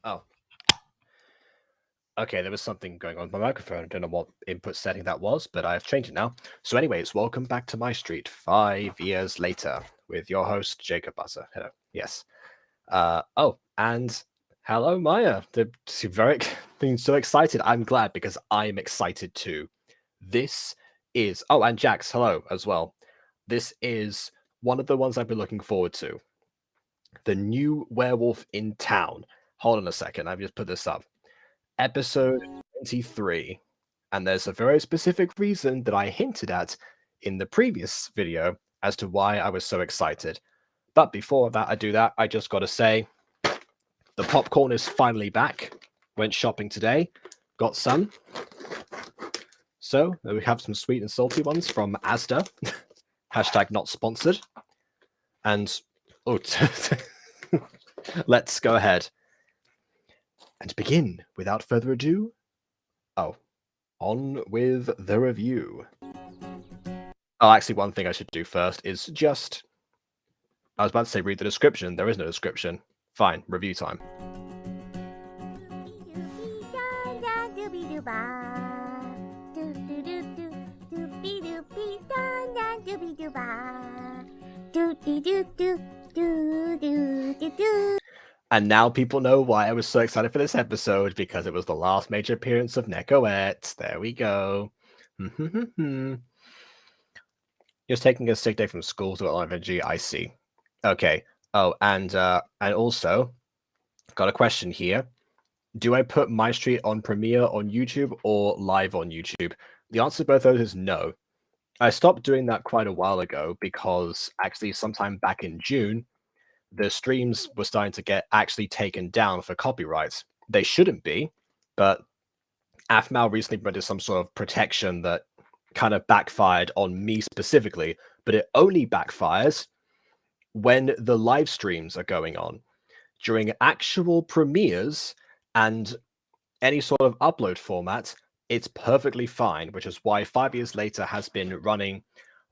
Oh. Okay, there was something going on with my microphone. I don't know what input setting that was, but I've changed it now. So anyways, welcome back to MyStreet 5 years later with your host, Jacob Buzzer. Hello. Yes. And hello, Maya. They're being so excited. I'm glad because I'm excited too. This is... Oh, and Jax, hello as well. This is one of the ones I've been looking forward to. The new Werewolf in Town. Hold on a second. I've just put this up. Episode 23. And there's a very specific reason that I hinted at in the previous video as to why I was so excited. But before that, I just got to say, the popcorn is finally back. Went shopping today, got some. So we have some sweet and salty ones from Asda. Hashtag not sponsored. And let's go ahead and begin without further ado. On with the review. Oh, actually, one thing I should do first is just... I was about to say read the description. There is no description. Fine, review time. And now people know why I was so excited for this episode, because it was the last major appearance of Nekoette. There we go. Just taking a sick day from school to get a lot of energy. I see. Okay. Oh, and also, got a question here. do I put MyStreet on Premiere on YouTube or live on YouTube? The answer to both of those is no. I stopped doing that quite a while ago because actually sometime back in June, the streams were starting to get actually taken down for copyrights. They shouldn't be, but aphmau recently implemented some sort of protection that kind of backfired on me specifically, but it only backfires when the live streams are going on. During actual premieres and any sort of upload format, it's perfectly fine, which is why 5 years later has been running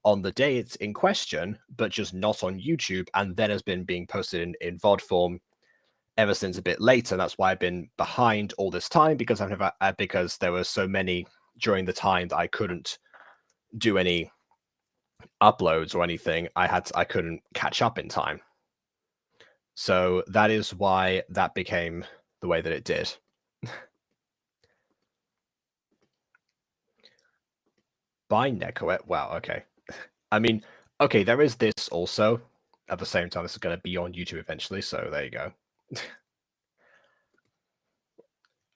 on the day it's in question, but just not on YouTube, and then has been being posted in VOD form ever since a bit later. That's why I've been behind all this time, because because there were so many during the time that I couldn't do any uploads or anything. I couldn't catch up in time. So that is why that became the way that it did. By Nekoette. Wow, okay. I mean, okay, there is this also. At the same time, this is going to be on YouTube eventually, so there you go.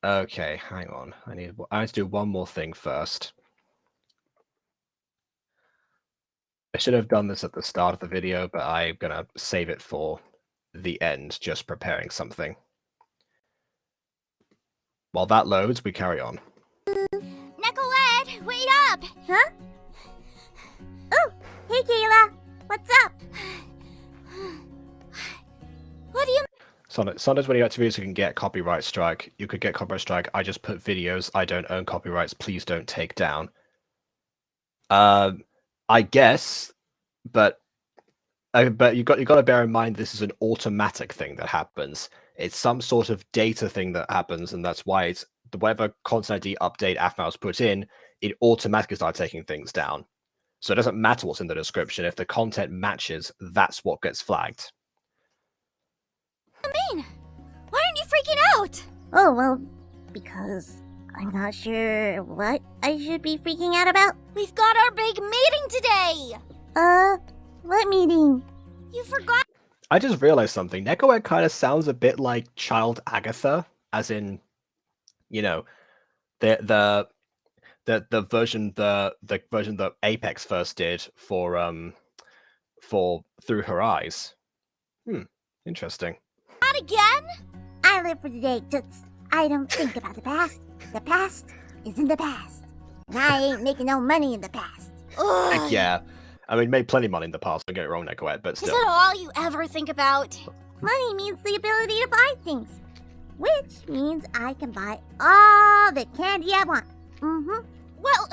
Okay, hang on. I need to do one more thing first. I should have done this at the start of the video, but I'm going to save it for the end, just preparing something. While that loads, we carry on. Nekoette, wait up! Huh? Oh, hey Kayla, what's up? What do you Sometimes when you active videos, you can get copyright strike. You could get copyright strike. I just put videos. I don't own copyrights. Please don't take down. I guess, but you got to bear in mind this is an automatic thing that happens. It's some sort of data thing that happens, and that's why it's whatever content ID update aphmau's put in, it automatically starts taking things down. So it doesn't matter what's in the description. If the content matches, that's what gets flagged. What do you mean? Why aren't you freaking out? Oh, well, because I'm not sure what I should be freaking out about. We've got our big meeting today! What meeting? You forgot? I just realized something. Nekoette kind of sounds a bit like Child Agatha, as in, you know, the version that Apex first did for Through Her Eyes. Interesting. Not again? I live for today, Toots. I don't think about the past. The past is in the past. And I ain't making no money in the past. Ugh. Yeah. I mean, made plenty of money in the past, don't get it wrong, Nekoette, but still. Is that all you ever think about? Money means the ability to buy things. Which means I can buy all the candy I want. Well,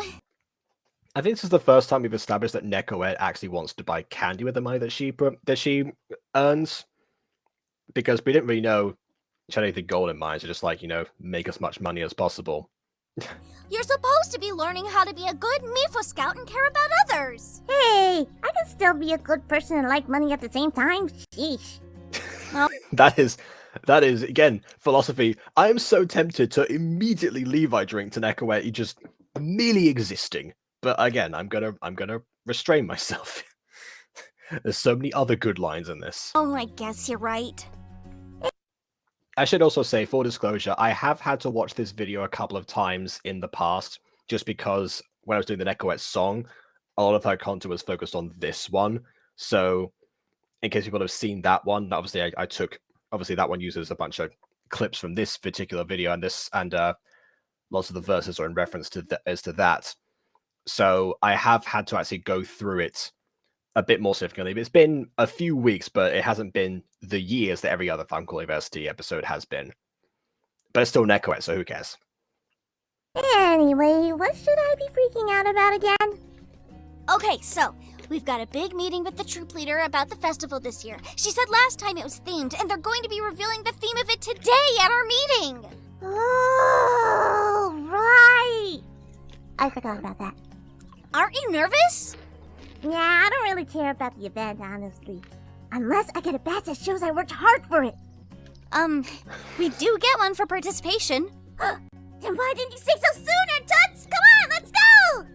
I think this is the first time we've established that Nekoette actually wants to buy candy with the money that she earns. Because we didn't really know she had anything goal in mind, so just like, make as much money as possible. you're supposed to be learning how to be a good Mifo scout and care about others. Hey, I can still be a good person and like money at the same time. Sheesh. That is again philosophy. I am so tempted to immediately leave I drink to Nekoette just merely existing, but again, I'm gonna restrain myself. There's so many other good lines in this. Oh, I guess you're right. I should also say, full disclosure, I have had to watch this video a couple of times in the past, just because when I was doing the Nekoette song, a lot of her content was focused on this one. So, in case people have seen that one, obviously I took, obviously that one uses a bunch of clips from this particular video, and lots of the verses are in reference to that. So I have had to actually go through it a bit more significantly. It's been a few weeks, but it hasn't been the years that every other Funcall University episode has been. But it's still Nekoette, so who cares? Anyway, what should I be freaking out about again? Okay, so we've got a big meeting with the troop leader about the festival this year. She said last time it was themed, and they're going to be revealing the theme of it today at our meeting. Oh, right. I forgot about that. Aren't you nervous? Yeah, I don't really care about the event, honestly. Unless I get a badge that shows I worked hard for it. We do get one for participation. Then why didn't you say so sooner, Toots? Come on, let's go!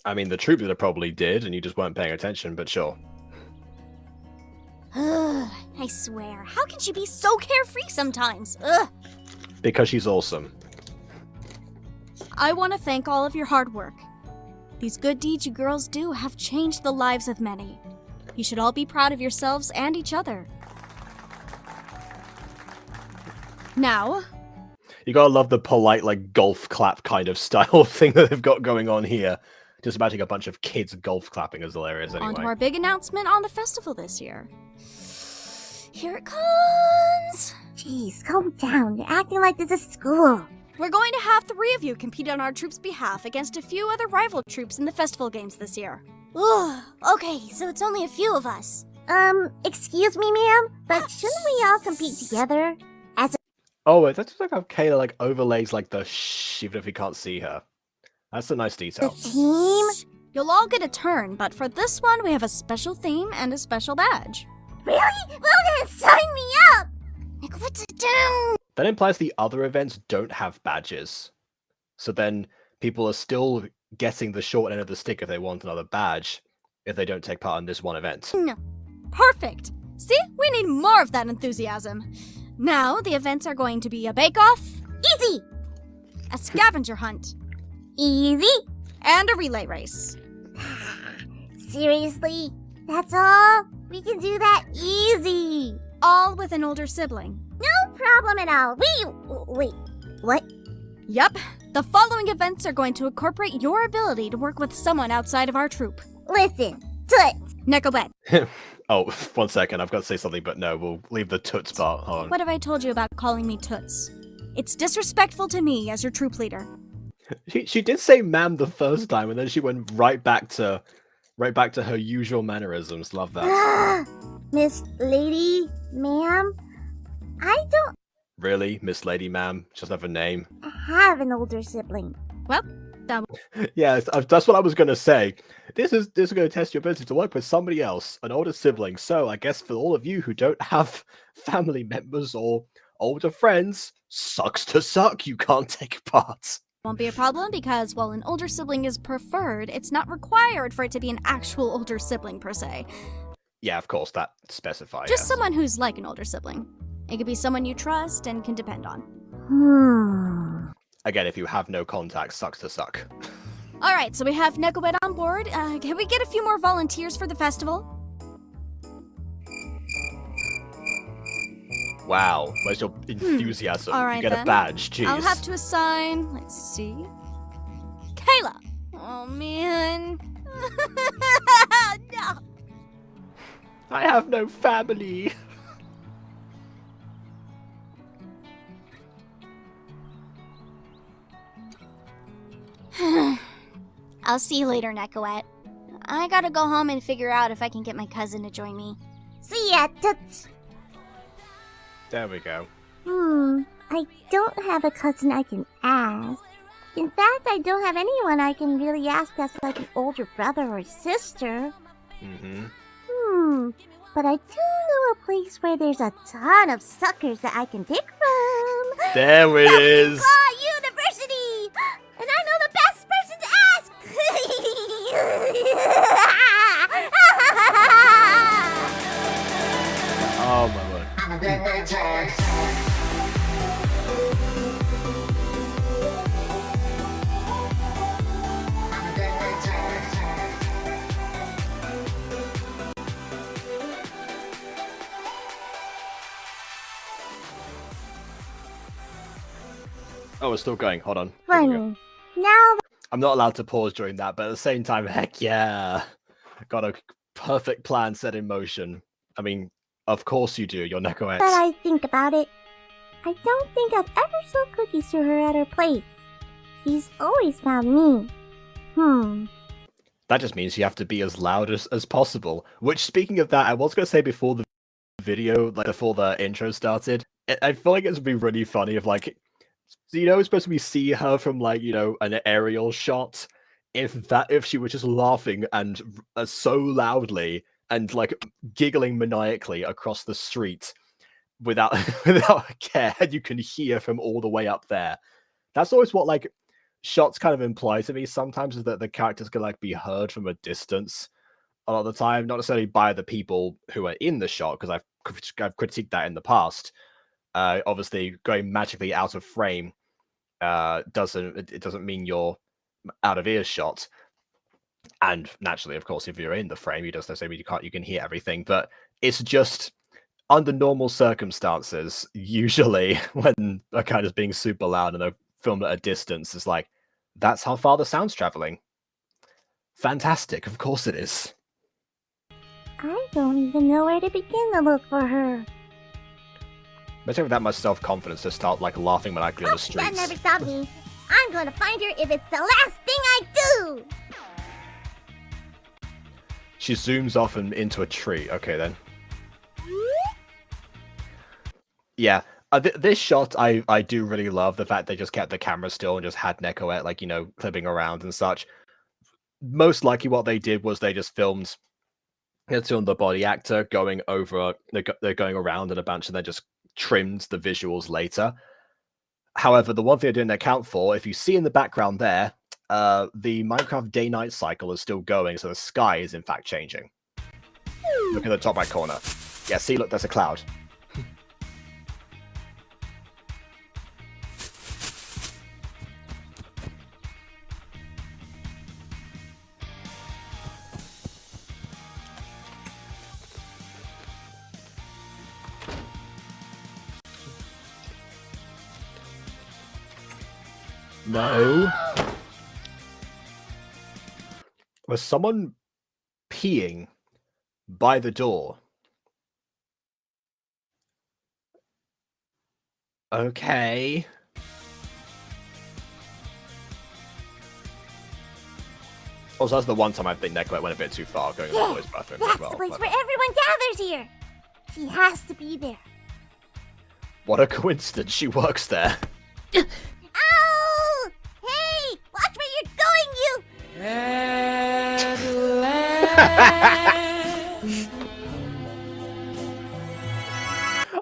I mean, the troop leader probably did, and you just weren't paying attention, but sure. I swear, how can she be so carefree sometimes? Ugh. Because she's awesome. I want to thank all of your hard work. These good deeds you girls do have changed the lives of many. You should all be proud of yourselves and each other. Now, You gotta love the polite, like, golf clap kind of style thing that they've got going on here. Just imagining a bunch of kids golf clapping is hilarious anyway. on to our big announcement on the festival this year. Here it comes! Jeez, calm down. You're acting like this is school. We're going to have 3 of you compete on our troop's behalf against a few other rival troops in the festival games this year. Ugh. Okay, so it's only a few of us. Excuse me, ma'am, but shouldn't we all compete together? Oh, wait, that's just like how Kayla, like, overlays, like, the shh, even if you can't see her. That's a nice The detail. team? You'll all get a turn, but for this one, we have a special theme and a special badge. Really? Well then, sign me up! What's it do? That implies the other events don't have badges. So then people are still getting the short end of the stick if they want another badge, if they don't take part in this one event. No. Perfect! See? We need more of that enthusiasm. Now, the events are going to be a bake-off, Easy! a scavenger hunt, Easy? and a relay race. Seriously? That's all? We can do that easy. All with an older sibling. No problem at all. Wait, what? Yup, the following events are going to incorporate your ability to work with someone outside of our troop. Listen, Toots. Nekoette, Oh, 1 second, I've got to say something, but no, we'll leave the toots part. Hold on. what have I told you about calling me Toots? It's disrespectful to me as your troop leader. She did say ma'am the first time, and then she went right back to her usual mannerisms. Love that. Miss Lady, ma'am, I don't Really, Miss Lady Ma'am? She doesn't have a name. have an older sibling. Well, Yeah, that's what I was gonna say. This is going to test your ability to work with somebody else, an older sibling. So I guess for all of you who don't have family members or older friends, sucks to suck. You can't take part. won't be a problem because while an older sibling is preferred, it's not required for it to be an actual older sibling per se. Yeah, of course, that specifies. Just someone who's like an older sibling. It could be someone you trust and can depend on. Again, if you have no contacts, sucks to suck. Alright, so we have Nekoette on board. Can we get a few more volunteers for the festival? Wow, where's your enthusiasm? All right, you get then. a badge, jeez. I'll have to assign, let's see, Kayla. Oh man. No. I have no family. I'll see you later, Nekoette. I gotta go home and figure out if I can get my cousin to join me. See ya, Toots. There we go. I don't have a cousin I can ask. In fact, I don't have anyone I can really ask that's like an older brother or sister. But I do know a place where there's a ton of suckers that I can pick from. There it is. University! And I know the best person to ask! Oh my word. Oh, we're still going. Hold on. Here we go. Funny. Now I'm not allowed to pause during that, but at the same time, heck yeah. Got a perfect plan set in motion. I mean, of course you do. You're Nekoette. that I think about it, I don't think I've ever sold cookies to her at her place. She's always found me. That just means you have to be as loud as possible. Which, speaking of that, I was going to say before the video, like before the intro started, I feel like it would be really funny if, like, so, you know, it's supposed to be see her from, like, you know, an aerial shot. If she were just laughing and so loudly and like giggling maniacally across the street without without a care, and you can hear from all the way up there. That's always what like shots kind of imply to me sometimes, is that the characters can like be heard from a distance a lot of the time, not necessarily by the people who are in the shot, because I've critiqued that in the past. Obviously, going magically out of frame doesn't mean you're out of earshot. And naturally, of course, if you're in the frame, you just necessarily you can hear everything. But it's just under normal circumstances, usually when a kind of being super loud and they're filmed at a distance, it's like, that's how far the sound's traveling. Fantastic, of course it is. I don't even know where to begin to look for her. But with that much self-confidence to start like laughing maniacally on the streets. That never stopped me. I'm gonna find her if it's the last thing I do! She zooms off and into a tree. Okay, then. Yeah, this shot I do really love. The fact they just kept the camera still and just had Nekoette, like, you know, clipping around and such. Most likely what they did was they just filmed the body actor going over, they're going around in a bunch and then just trimmed the visuals later. However, the one thing I didn't account for, if you see in the background there, the Minecraft day-night cycle is still going, so the sky is in fact changing. Look at the top right corner. Yeah, see, look, there's a cloud. No. Was someone peeing by the door? Okay. Also, that's the one time I think Nekoette went a bit too far going to the boys' bathroom as That's well. the place but- where everyone gathers here. She has to be there. What a coincidence, she works there. Ow! Hey! Watch where you're going, you!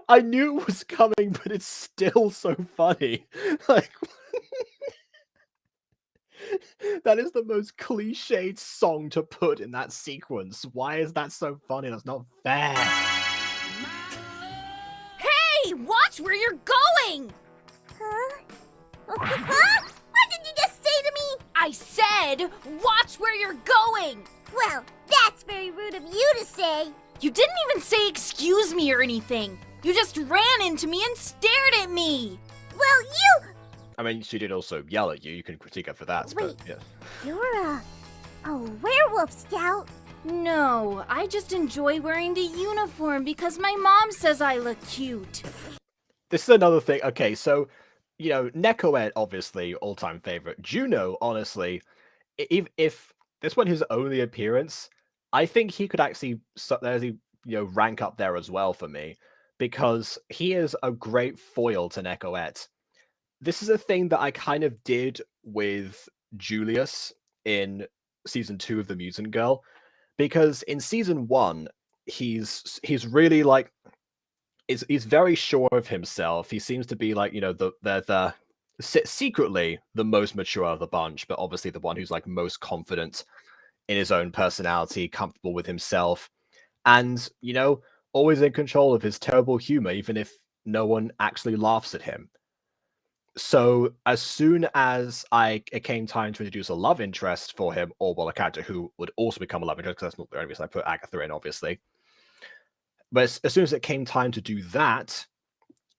I knew it was coming, but it's still so funny. Like, that is the most cliched song to put in that sequence. Why is that so funny? That's not fair. Hey, watch where you're going! Huh? Huh? What did you just say to me? I said, watch where you're going! Well, that's very rude of you to say. You didn't even say excuse me or anything. You just ran into me and stared at me. Well, you... I mean, she did also yell at you. You can critique her for that, Wait. but yeah. You're a werewolf scout. No, I just enjoy wearing the uniform because my mom says I look cute. This is another thing. Okay, so, you know, Nekoette, obviously, all-time favorite. Juno, honestly, if this were his only appearance, I think he could actually, rank up there as well for me, because he is a great foil to Nekoette. This is a thing that I kind of did with Julius in season 2 of The Mutant Girl, because in season 1, he's really like, he's very sure of himself. He seems to be like, you know, the secretly the most mature of the bunch, but obviously the one who's like most confident in his own personality, comfortable with himself, and, you know, always in control of his terrible humor, even if no one actually laughs at him. So as soon as it came time to introduce a love interest for him, or well, a character who would also become a love interest, because that's not the only reason I put Agatha in, obviously. But as soon as it came time to do that,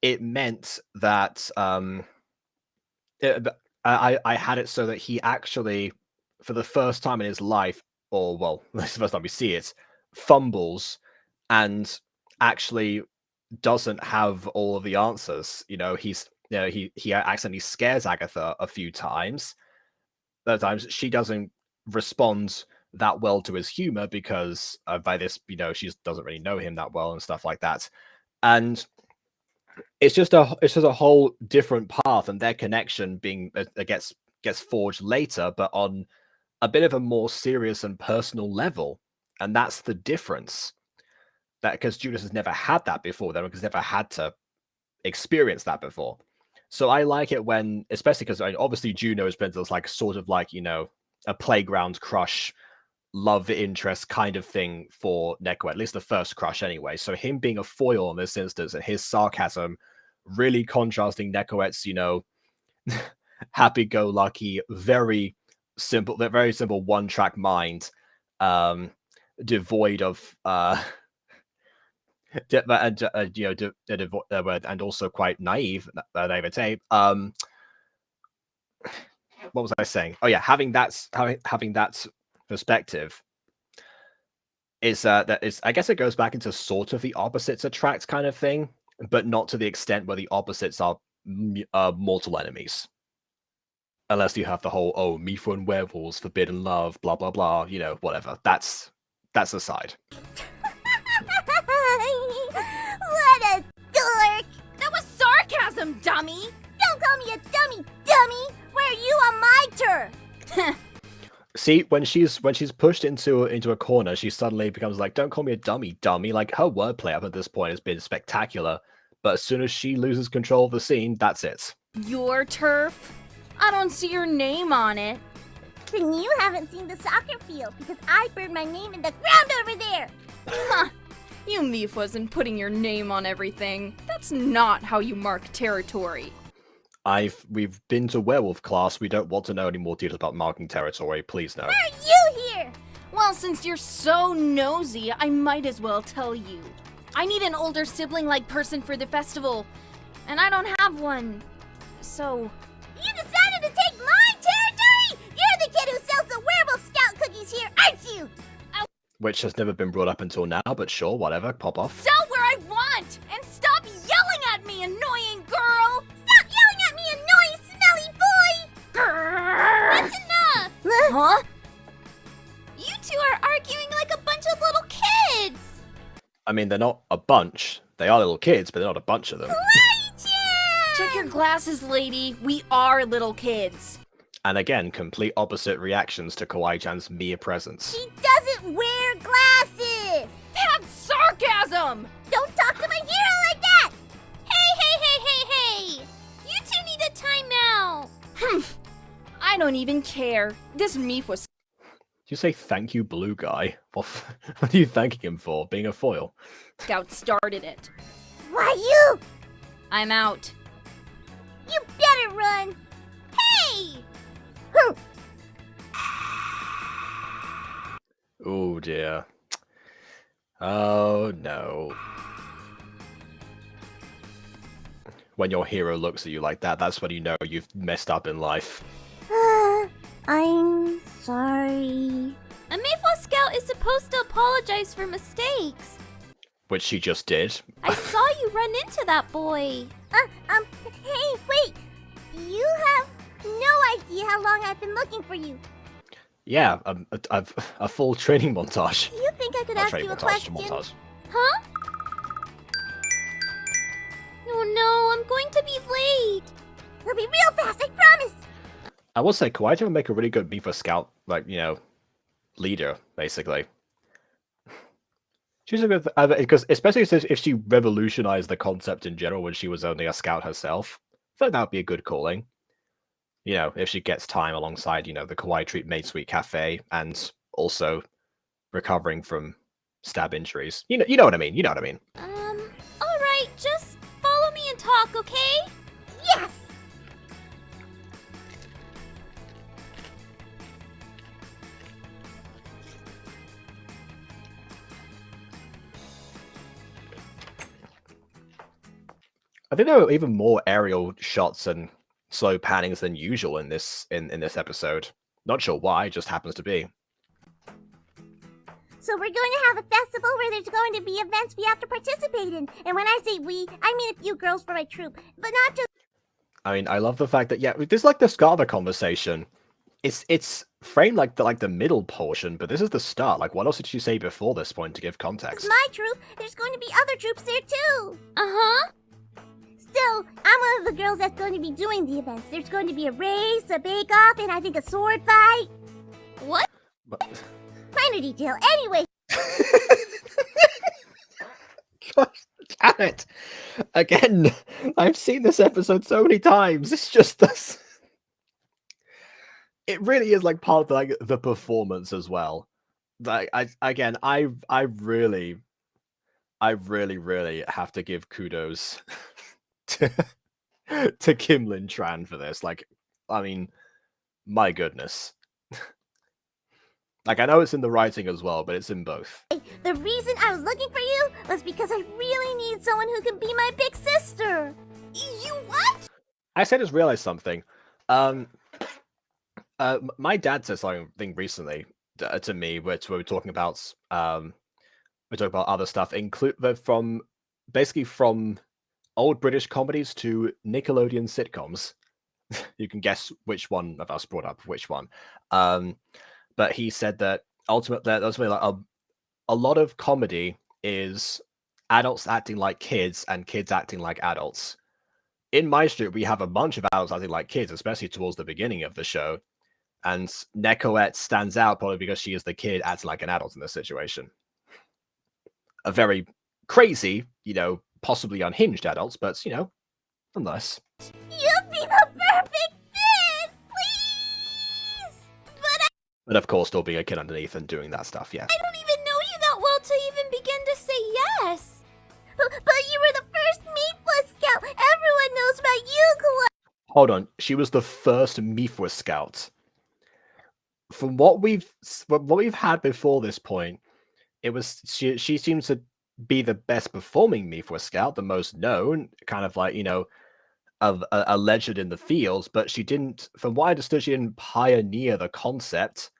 it meant that I had it so that he actually, for the first time in his life, or well, this is the first time we see it, fumbles and actually doesn't have all of the answers. You know, he accidentally scares Agatha a few times. Those times she doesn't respond that well to his humor because by this, you know, she doesn't really know him that well and stuff like that. And it's just a whole different path, and their connection gets forged later, but on a bit of a more serious and personal level. And that's the difference. That because Julius has never had that before, then because never had to experience that before. So I like it when, especially because obviously Juno has been this like sort of like, you know, a playground crush, love interest kind of thing for Nekoette, at least the first crush anyway. So him being a foil in this instance and his sarcasm really contrasting Nekoette's, happy-go-lucky, very simple one-track mind, devoid of and also quite naive naivete. What was I saying? Oh yeah, having that perspective is I guess it goes back into sort of the opposites attract kind of thing, but not to the extent where the opposites are mortal enemies. Unless you have the whole Mifu and werewolves, forbidden love, blah blah blah, whatever. That's aside. What a dork! That was sarcasm, dummy! Don't call me a dummy! Where are you on my turf? See, when she's pushed into a corner, she suddenly becomes like, "Don't call me a dummy." Like, her wordplay up at this point has been spectacular, but as soon as she loses control of the scene, that's it. Your turf? I don't see your name on it. Then you haven't seen the soccer field, because I burned my name in the ground over there! Huh. You Meef wasn't putting your name on everything. That's not how you mark territory. We've been to werewolf class. We don't want to know any more details about marking territory. Please no. Why are you here? Well, since you're so nosy, I might as well tell you. I need an older sibling-like person for the festival, and I don't have one. So... You decided to take my territory? You're the kid who sells the werewolf scout cookies here, aren't you? Which has never been brought up until now, but sure, whatever, pop off. Sell where I want, and stop yelling at me, annoying girl! Stop yelling at me, annoying smelly boy! That's enough! Huh? You two are arguing like a bunch of little kids! I mean, they're not a bunch. They are little kids, but they're not a bunch of them. Check your glasses, lady. We are little kids. And again, complete opposite reactions to Kawaii-chan's mere presence. He doesn't wear glasses! That's sarcasm! Don't talk to my hero like that! Hey! You two need a timeout! I don't even care. This Meef was... Did you say thank you, blue guy? What are you thanking him for? Being a foil? Scout started it. Why you? I'm out. You better run! Hey! Oh dear. Oh no. When your hero looks at you like that, that's when you know you've messed up in life. I'm sorry. A Mayflower Scout is supposed to apologize for mistakes. Which she just did. I saw you run into that boy. Hey, wait! You have no idea how long I've been looking for you. Yeah, a full training montage. Do you think I could ask you a question? Huh? Oh no, I'm going to be late. We'll be real fast, I promise! I will say, Kawaii would make a really good Mifa Scout, leader, basically. She's a good, because especially if she revolutionized the concept in general when she was only a scout herself, I feel like that would be a good calling. If she gets time alongside, the Kawaii Treat Maid Sweet Cafe and also recovering from stab injuries. You know what I mean. Alright, just follow me and talk, okay? Yes! I think there were even more aerial shots and slow pannings than usual in this episode. Not sure why, it just happens to be. So we're going to have a festival where there's going to be events we have to participate in. And when I say we, I mean a few girls from my troop, but not just... I mean, I love the fact that, this is like the start of the conversation. It's framed like the middle portion, but this is the start. Like, what else did you say before this point to give context? my troop, there's going to be other troops there too. Uh-huh. Still, I'm one of the girls that's going to be doing the events. There's going to be a race, a bake-off, and I think a sword fight. What? Minor detail. Anyway. Gosh, damn it. Again, I've seen this episode so many times. It's just this. It really is like part of the performance as well. Like I really have to give kudos to Kim Lin Tran for this. Like, I mean, my goodness. Like, I know it's in the writing as well, but it's in both. The reason I was looking for you was because I really need someone who can be my big sister. You what? I just realized something. My dad said something recently to me, which we were talking about. We talk about other stuff, from old British comedies to Nickelodeon sitcoms. You can guess which one of us brought up which one. But he said that ultimately, like a lot of comedy is adults acting like kids and kids acting like adults. In MyStreet, we have a bunch of adults acting like kids, especially towards the beginning of the show. And Nekoette stands out probably because she is the kid acting like an adult in this situation. A very crazy, possibly unhinged adults, but, nonetheless. You'd be the perfect fit, please! But of course, still being a kid underneath and doing that stuff, yeah. I don't even know you that well to even begin to say yes. But you were the first Meatball Scout. Everyone knows about you, Kawaii. Hold on, she was the first Mifwa Scout. From what we've had before this point, it was she seems to be the best performing Mifwa Scout, the most known, kind of like, a legend in the field, but she didn't, from what I understood, she didn't pioneer the concept.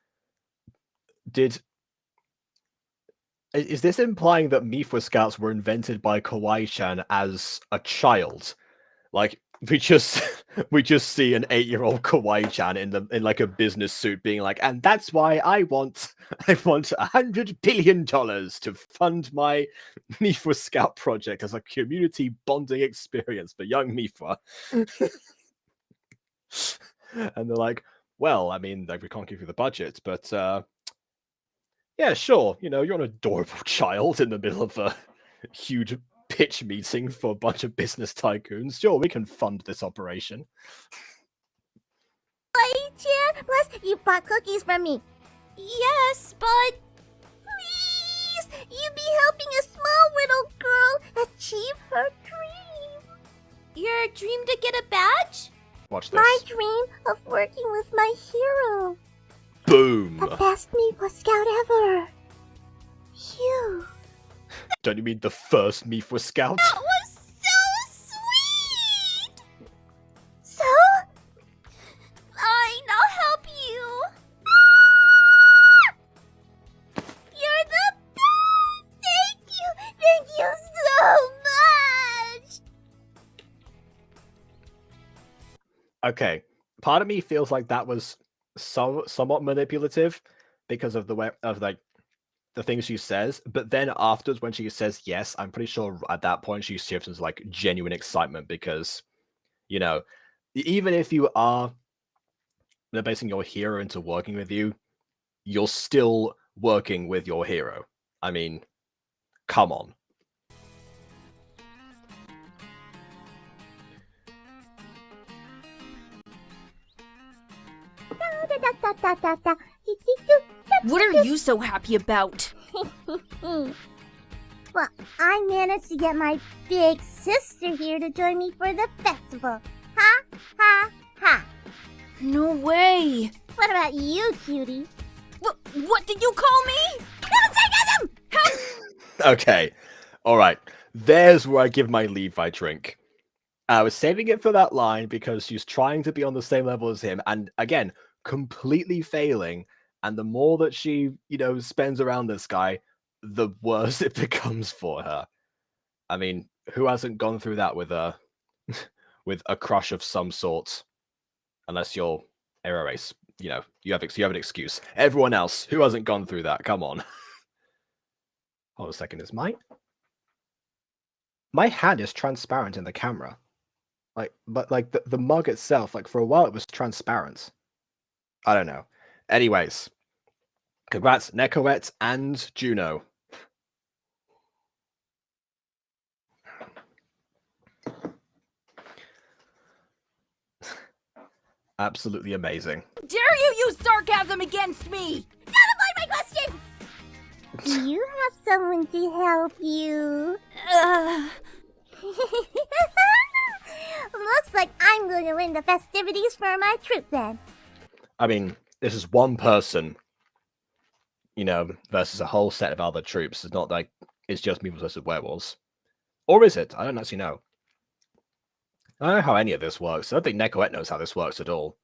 Is this implying that Mifwa Scouts were invented by Kawaii-chan as a child? Like, we just see an 8-year-old Kawaii-chan in like a business suit being like, and that's why I want $100 billion to fund my Mifwa Scout project as a community bonding experience for young Mifwa. And they're like, well, I mean, like, we can't give you the budget, but yeah, sure, you're an adorable child in the middle of a huge pitch meeting for a bunch of business tycoons. Sure, we can fund this operation. Kawaii-chan, plus you bought cookies from me. Yes, but... Please! You'd be helping a small little girl achieve her dream. Your dream to get a badge? Watch this. My dream of working with my hero. Boom! The best Meatball Scout ever. You. Don't you mean the first Mifwa Scout? That was so sweet! So? Fine, I'll help you. You're the best! Thank you so much! Okay, part of me feels like that was somewhat manipulative because of the way of like the things she says, but then afterwards when she says yes, I'm pretty sure at that point she shifts into like genuine excitement because, even if you are basing your hero into working with you, you're still working with your hero. I mean, come on. What are you so happy about? Well, I managed to get my big sister here to join me for the festival. Ha, ha, ha. No way. What about you, cutie? What did you call me? Okay, all right. There's where I give my Levi drink. I was saving it for that line because she's trying to be on the same level as him, and again, completely failing. And the more that she, spends around this guy, the worse it becomes for her. I mean, who hasn't gone through that with a crush of some sort? Unless you're Aero Ace, you have an excuse. Everyone else, who hasn't gone through that? Come on. Hold a second, is my hand is transparent in the camera. But the mug itself, for a while it was transparent. I don't know. Anyways, congrats, Nekoette and Juno. Absolutely amazing. Dare you use sarcasm against me? Not avoid my question! Do you have someone to help you? Looks like I'm going to win the festivities for my troop then. I mean, this is one person, versus a whole set of other troops. It's not like it's just people versus werewolves. Or is it? I don't actually know. I don't know how any of this works. I don't think Nekoette knows how this works at all.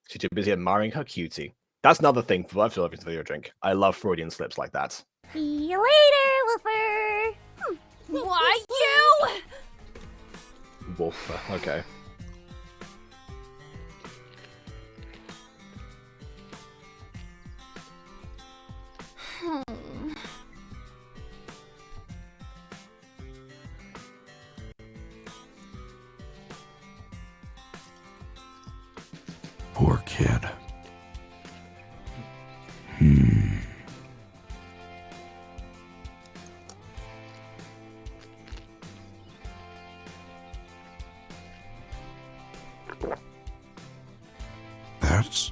She's too busy admiring her cutie. That's another thing for I've still video drink. I love Freudian slips like that. See you later, Wolfer. Why you? Wolf, okay. Poor kid. That's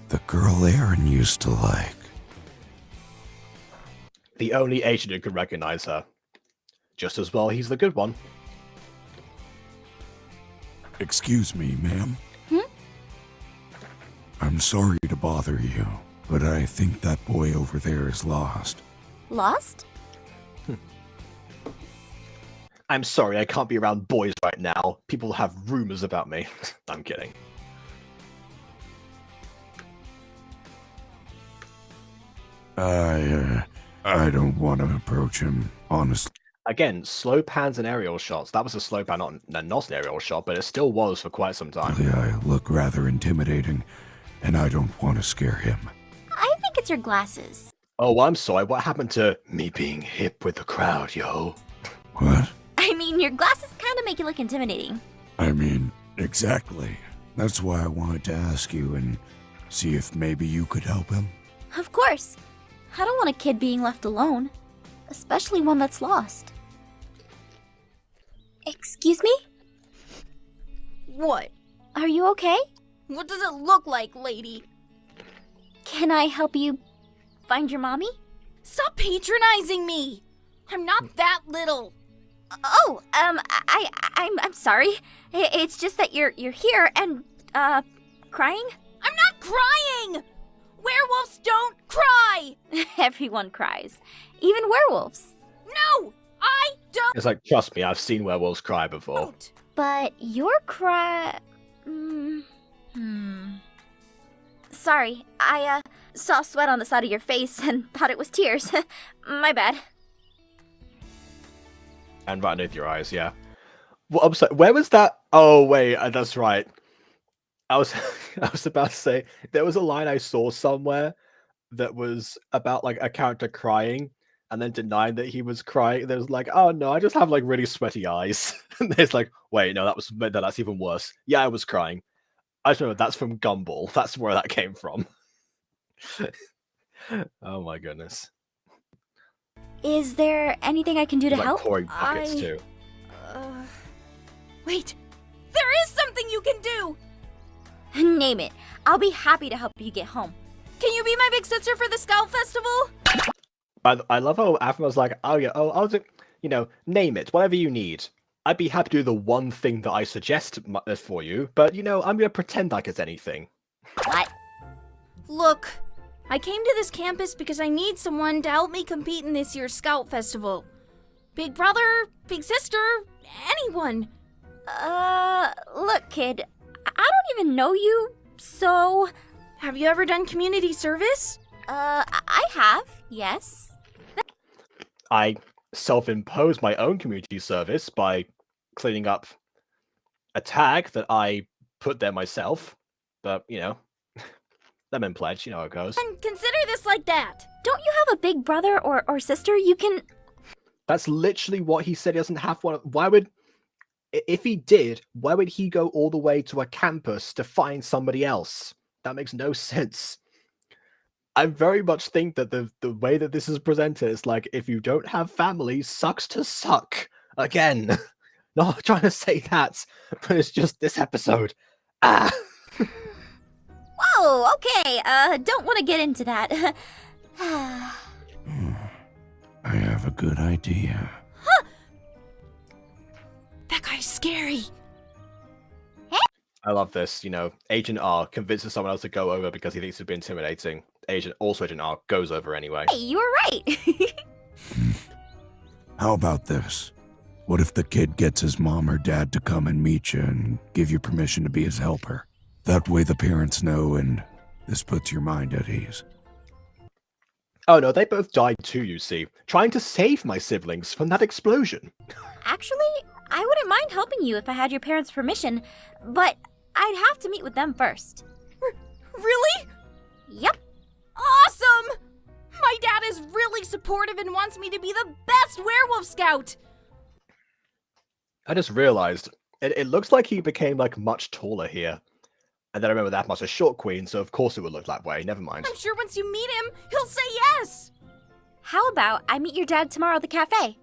the girl Aaron used to like. The only agent who can recognize her. Just as well, he's the good one. Excuse me, ma'am. I'm sorry to bother you, but I think that boy over there is lost. Lost? I'm sorry, I can't be around boys right now. People have rumors about me. I'm kidding. I don't want to approach him, honestly. Again, slow pans and aerial shots. That was a slow pan, not an aerial shot, but it still was for quite some time. I look rather intimidating, and I don't want to scare him. I think it's your glasses. Oh, I'm sorry. What happened to me being hip with the crowd, yo? What? I mean, your glasses kind of make you look intimidating. I mean, exactly. That's why I wanted to ask you and see if maybe you could help him. Of course. I don't want a kid being left alone, especially one that's lost. Excuse me? What? Are you okay? What does it look like, lady? Can I help you find your mommy? Stop patronizing me! I'm not that little. Oh, I'm sorry. It's just that you're here and, crying? I'm not crying! Werewolves don't cry! Everyone cries. Even werewolves. No! I don't! It's like, trust me, I've seen werewolves cry before. But your Sorry, I, saw sweat on the side of your face and thought it was tears. My bad. And right underneath your eyes, yeah. Well, I'm sorry, where was that? Oh, wait, that's right. I was about to say, there was a line I saw somewhere that was about, like, a character crying and then denying that he was crying. There was like, oh, no, I just have, like, really sweaty eyes. And it's like, wait, no, that's even worse. Yeah, I was crying. I just remember that's from Gumball. That's where that came from. Oh, my goodness. Is there anything I can do to Like help? pouring buckets, too. Wait! There is something you can do! Name it. I'll be happy to help you get home. Can you be my big sister for the Scout Festival? I love how aphmau's like, oh, yeah, oh, I'll do, name it, whatever you need. I'd be happy to do the one thing that I suggest for you, but, I'm going to pretend like it's anything. What? Look, I came to this campus because I need someone to help me compete in this year's Scout Festival. Big brother, big sister, anyone. Look, kid, I don't even know you, so... Have you ever done community service? I have, yes. I self-imposed my own community service by cleaning up a tag that I put there myself, but, lemon pledge, you know how it goes. And consider this like that. Don't you have a big brother or sister you can... That's literally what he said. He doesn't have one. Why would... If he did, why would he go all the way to a campus to find somebody else? That makes no sense. I very much think that the way that this is presented is like, if you don't have family, sucks to suck. Again, not trying to say that, but it's just this episode. Ah. Whoa, okay, don't want to get into that. I have a good idea. That guy's scary. I love this. Agent R convinces someone else to go over because he thinks it'd be intimidating. Agent R goes over anyway. Hey, you were right. How about this? What if the kid gets his mom or dad to come and meet you and give you permission to be his helper? That way the parents know and this puts your mind at ease. Oh no, they both died too, you see, trying to save my siblings from that explosion. Actually, I wouldn't mind helping you if I had your parents' permission, but I'd have to meet with them first. Really? Yep. Awesome! My dad is really supportive and wants me to be the best werewolf scout. I just realized, it looks like he became like much taller here. And then I remember that was a short queen, so of course it would look that way. Never mind. I'm sure once you meet him, he'll say yes. How about I meet your dad tomorrow at the cafe?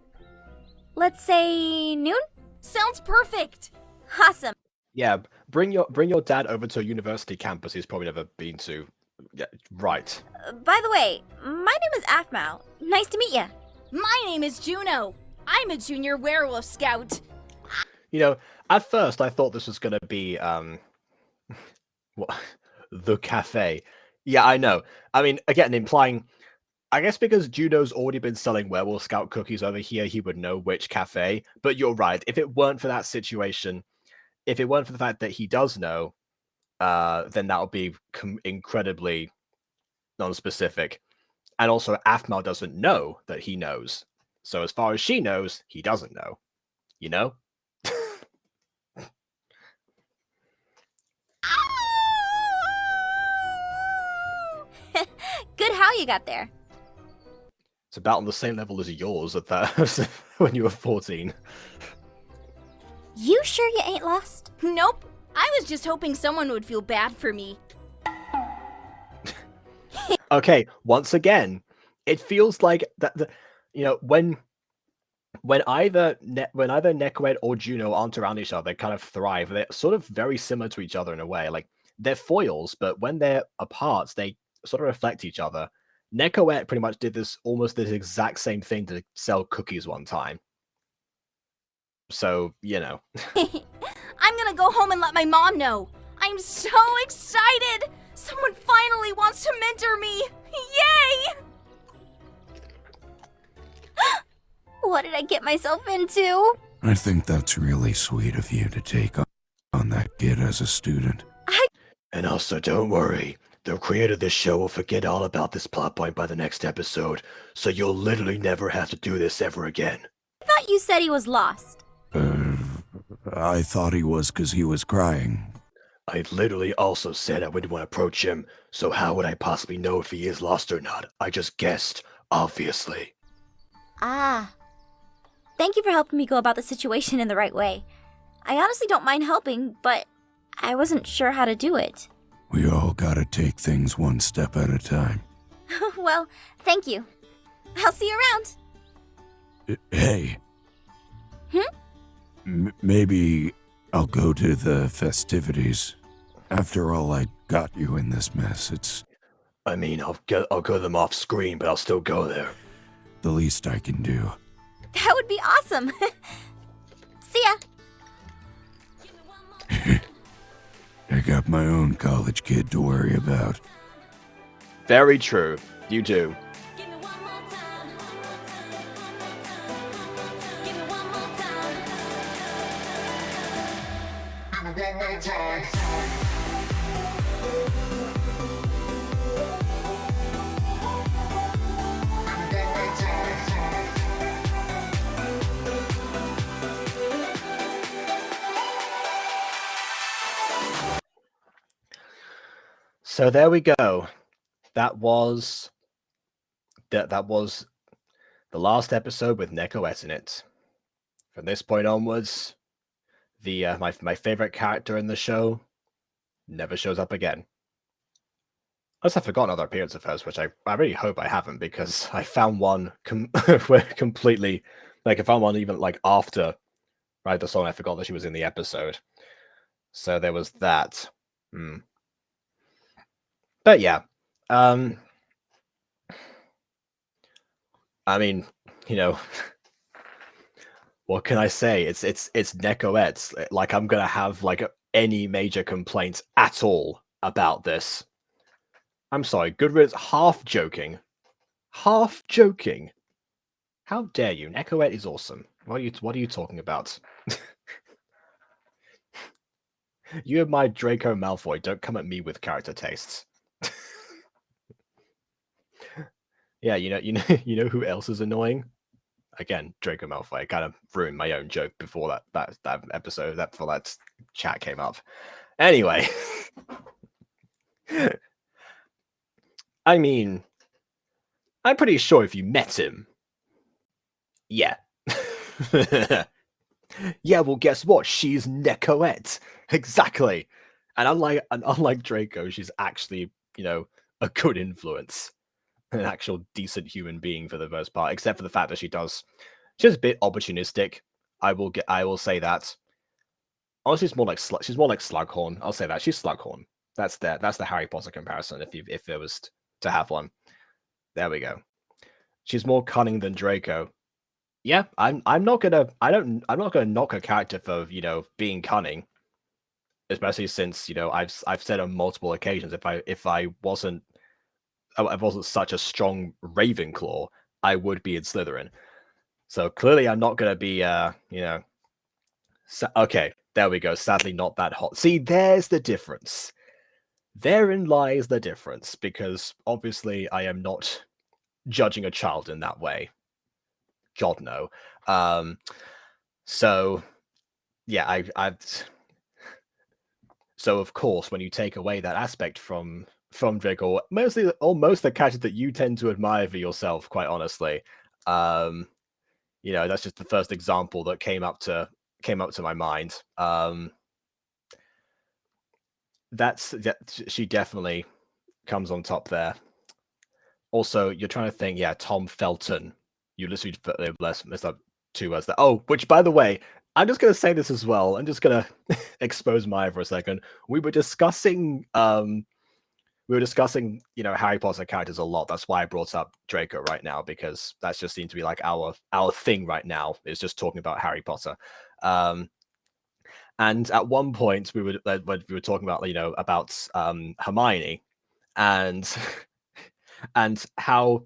Let's say noon? Sounds perfect. Awesome. Yeah, bring your dad over to a university campus he's probably never been to. Yeah, right. By the way, my name is aphmau. Nice to meet you. My name is Juno. I'm a junior werewolf scout. At first I thought this was gonna be what? The cafe. Yeah, I know. I mean, again, implying, I guess because Juno's already been selling Werewolf Scout cookies over here, he would know which cafe. But you're right. If it weren't for that situation, if it weren't for the fact that he does know, then that would be incredibly non-specific. And also, aphmau doesn't know that he knows. So as far as she knows, he doesn't know. You know? Good how you got there. It's about on the same level as yours at that when you were 14. You sure you ain't lost? Nope. I was just hoping someone would feel bad for me. Okay, once again, it feels like that. When either Nekoette or Juno aren't around each other, they kind of thrive. They're sort of very similar to each other in a way. Like they're foils, but when they're apart, they sort of reflect each other. Nekoette pretty much did almost this exact same thing to sell cookies one time. So, I'm gonna go home and let my mom know. I'm so excited! Someone finally wants to mentor me! Yay! What did I get myself into? I think that's really sweet of you to take on that kid as a student. And also, don't worry. The creator of this show will forget all about this plot point by the next episode, so you'll literally never have to do this ever again. I thought you said he was lost. I thought he was because he was crying. I literally also said I wouldn't want to approach him, so how would I possibly know if he is lost or not? I just guessed, obviously. Ah. Thank you for helping me go about the situation in the right way. I honestly don't mind helping, but I wasn't sure how to do it. We all gotta take things one step at a time. Well, thank you. I'll see you around. Hey. Maybe I'll go to the festivities. After all, I got you in this mess. I mean, I'll go them off screen, but I'll still go there. The least I can do. That would be awesome. See ya. I got my own college kid to worry about. Very true. You do. So there we go. That was the last episode with Nekoette in it. From this point onwards, the my favorite character in the show never shows up again. Unless I've forgotten other appearances of hers, which I really hope I haven't, because I found one completely, like I found one even like after the song. I forgot that she was in the episode. So there was that. But yeah, I mean, what can I say? It's Nekoette. Like I'm gonna have like any major complaints at all about this. I'm sorry, Goodreads half joking. Half joking. How dare you? Nekoette is awesome. What are you talking about? You and my Draco Malfoy don't come at me with character tastes. Yeah, you know who else is annoying? Again, Draco Malfoy. I kind of ruined my own joke before that episode, before that chat came up. Anyway, I mean, I'm pretty sure if you met him, yeah. Yeah, well, guess what? She's Nekoette. Exactly. And unlike Draco, she's actually, a good influence. An actual decent human being for the most part, except for the fact that she's a bit opportunistic. I will say that. Honestly, she's more like Slughorn. I'll say that. She's Slughorn. That's the Harry Potter comparison, if it was to have one. There we go. She's more cunning than Draco. Yeah, I'm not gonna knock a character for being cunning, especially since I've said on multiple occasions if I wasn't such a strong Ravenclaw, I would be in Slytherin. So clearly I'm not gonna be okay, there we go. Sadly not that hot. See, there's the difference. Therein lies the difference, because obviously I am not judging a child in that way. God no. So yeah, so of course when you take away that aspect from Draco, almost the character that you tend to admire for yourself, quite honestly. That's just the first example that came up to my mind. She definitely comes on top there. Also, you're trying to think, yeah, Tom Felton. You literally messed up 2 words there. Oh, which, by the way, I'm just going to say this as well. I'm just going to expose Maya for a second. We were discussing, Harry Potter characters a lot. That's why I brought up Draco right now, because that just seems to be like our thing right now, is just talking about Harry Potter. And at one point, we were talking about, about Hermione, and how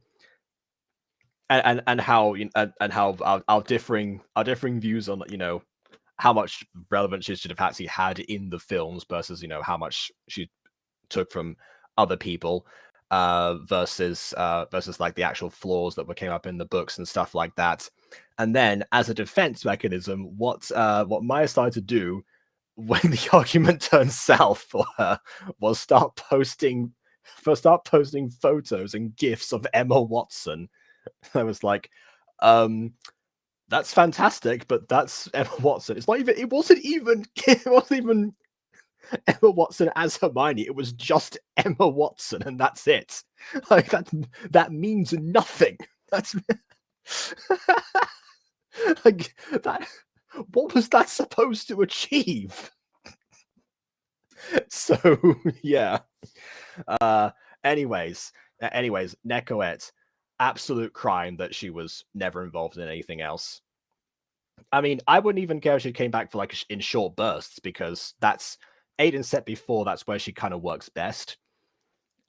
how our differing views on how much relevance she should have actually had in the films versus how much she took from other people, versus like the actual flaws that came up in the books and stuff like that. And then as a defense mechanism, what Maya started to do when the argument turned south for her was start posting photos and gifs of Emma Watson. I was like, that's fantastic, but that's Emma Watson. It wasn't even Emma Watson as Hermione. It was just Emma Watson, and that's it. Like that means nothing. That's like that. What was that supposed to achieve? So yeah. Anyways, Nekoette, absolute crime that she was never involved in anything else. I mean, I wouldn't even care if she came back for like in short bursts, because that's Aiden said before, that's where she kind of works best.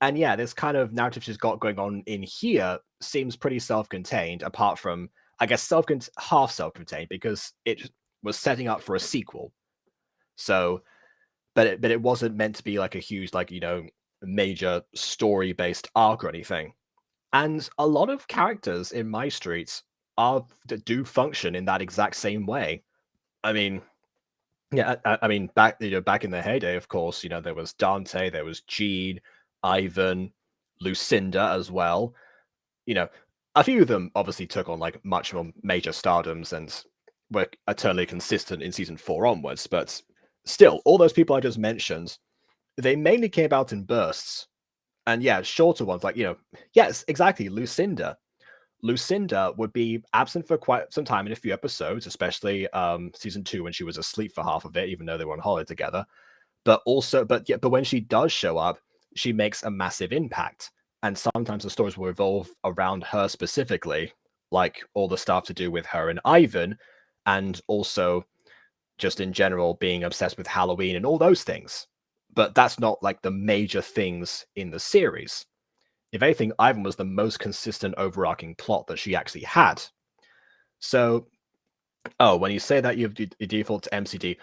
And yeah, this kind of narrative she's got going on in here seems pretty self-contained, apart from, I guess, half self-contained, because it was setting up for a sequel. So, but it wasn't meant to be like a huge, like, major story-based arc or anything. And a lot of characters in MyStreet do function in that exact same way. I mean, yeah, I mean, back in the heyday, of course, there was Dante, there was Jean, Ivan, Lucinda as well. A few of them obviously took on like much more major stardoms and were eternally consistent in season 4 onwards. But still, all those people I just mentioned, they mainly came out in bursts. And yeah, shorter ones, like, yes, exactly, Lucinda. Lucinda would be absent for quite some time in a few episodes, especially season 2 when she was asleep for half of it, even though they were on holiday together. But when she does show up, she makes a massive impact. And sometimes the stories will revolve around her specifically, like all the stuff to do with her and Ivan, and also just in general being obsessed with Halloween and all those things. But that's not like the major things in the series. If anything, Ivan was the most consistent overarching plot that she actually had. So, when you say that you default to MCD,